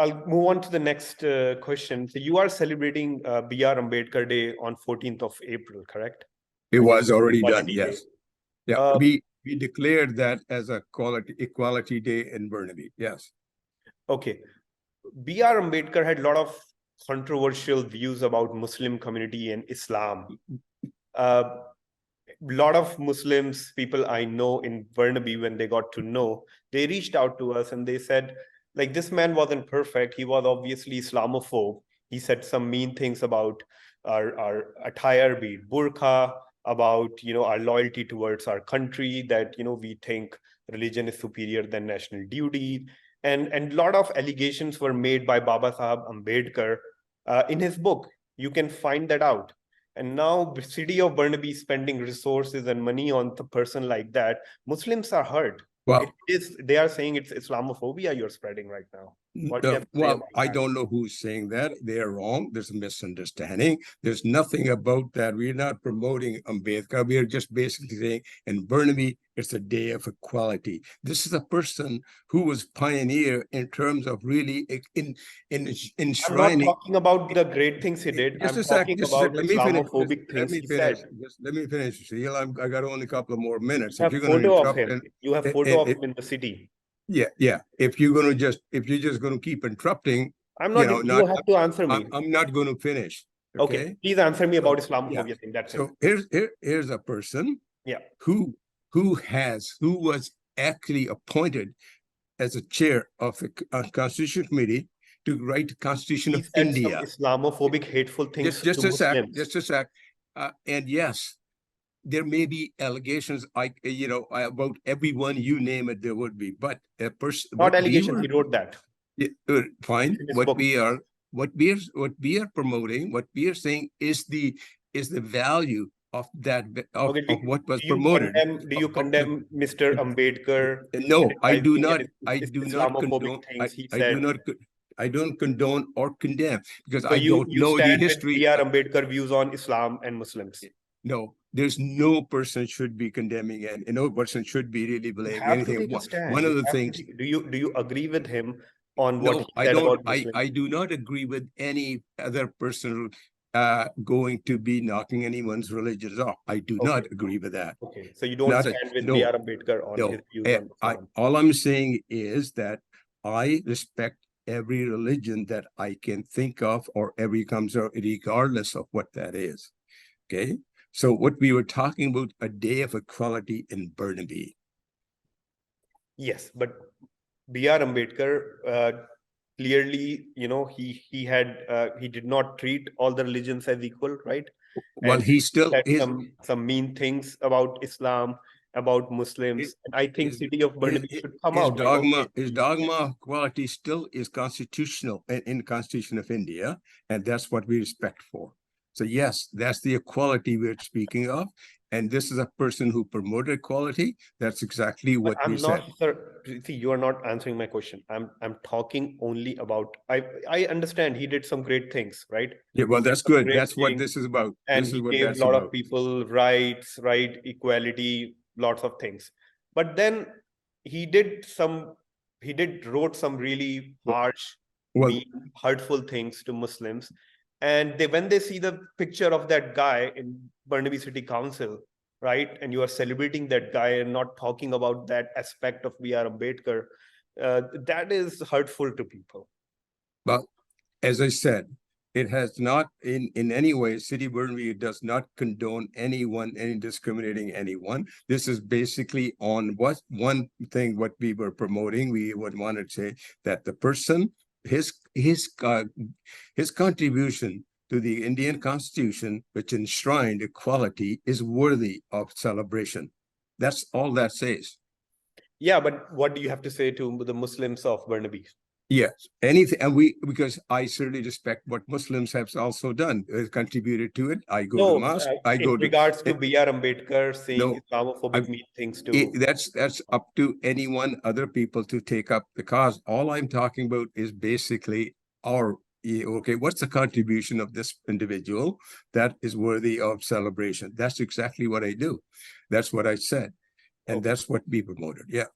I'll move on to the next question. So you are celebrating B.R. Ambedkar Day on 14th of April, correct? It was already done, Equality yes. Day. Yeah, we declared that as a equality day in Burnaby, yes. Okay. B.R. Ambedkar had a lot of controversial views about Muslim community and Islam. A lot of Muslims, people I know in Burnaby, when they got to know, they reached out to us and they said, like, this man wasn't perfect. He was obviously Islamophobe. He said some mean things about our attire, be it burqa, about, our loyalty towards our country, that, we think religion is superior than national duty. And a lot of allegations were made by Baba Sahab Ambedkar in his book. You can find that out. And now the city of Burnaby spending resources and money on the person like that. Muslims are hurt. Well, they are saying it's Islamophobia you're spreading right now. What do you have to say about I that? don't know who's saying that. They are wrong. There's a misunderstanding. There's nothing about that. We're not promoting Ambedkar. We are just basically saying in Burnaby, it's a day of equality. This is a person who was pioneer in terms of really enshrining. I'm not talking about the great things he did. I'm talking about Islamophobic things he said. Let me finish. I got only a couple of more minutes. You have photo of him. You have photo of him in the city. Yeah. If you're just going to keep interrupting, I'm not. You have to answer me. I'm not going to finish. Okay. Please answer me about Islamophobia thing. That's it. Here's a person. Yeah. Who was actually appointed as a chair of the Constitution Committee to write the Constitution of India. Some Islamophobic, hateful things. Just a sec. And yes, there may be allegations, about everyone, you name it, there would be, but a person. Not allegations. He wrote that. Yeah, fine. What we are promoting, what we are saying is the value of that of what was promoted. Do you condemn Mr. Ambedkar? No, I do not. I do not condone. I don't condone or condemn, because I don't know the history. B.R. Ambedkar views on Islam and Muslims. No, there's no person should be condemning, and no person should be really blaming anything. One of the things. Do you agree with him on what he said about Muslims? I do not agree with any other person going to be knocking anyone's religions off. I do not agree with that. Okay, so you don't stand with B.R. Ambedkar on his views on Islam. All I'm saying is that I respect every religion that I can think of, or every comes out, regardless of what that is. Okay, so what we were talking about, a day of equality in Burnaby. Yes, but B.R. Ambedkar clearly, he did not treat all the religions as equal, right? Well, he still said some mean things about Islam, about Muslims. I think city of Burnaby should come out. His dogma of equality still is constitutional in the Constitution of India, and that's what we respect for. So yes, that's the equality we're speaking of. And this is a person who promoted equality. That's exactly what we said. Sir, see, you are not answering my question. I'm talking only about, I understand he did some great things, right? Yeah, well, that's good. That's what this is about. And he gave a lot of people rights, right, equality, lots of things. But then he wrote some really harsh, hurtful things to Muslims. And when they see the picture of that guy in Burnaby City Council, right, and you are celebrating that guy and not talking about that aspect of B.R. Ambedkar, that is hurtful to people. Well, as I said, it has not in any way, City Burnaby does not condone any discriminating anyone. This is basically on what we were promoting. We would want to say that the person, his contribution to the Indian Constitution, which enshrined equality, is worthy of celebration. That's all that says. Yeah, but what do you have to say to the Muslims of Burnaby? Yes, anything, and because I certainly respect what Muslims have also done, contributed to it. I go to mosque. I go to regards to B.R. Ambedkar saying Islamophobic mean things too. That's up to anyone, other people to take up the cause. All I'm talking about is basically what's the contribution of this individual that is worthy of celebration? That's exactly what I do. That's what I said, and that's what we promoted. Yeah.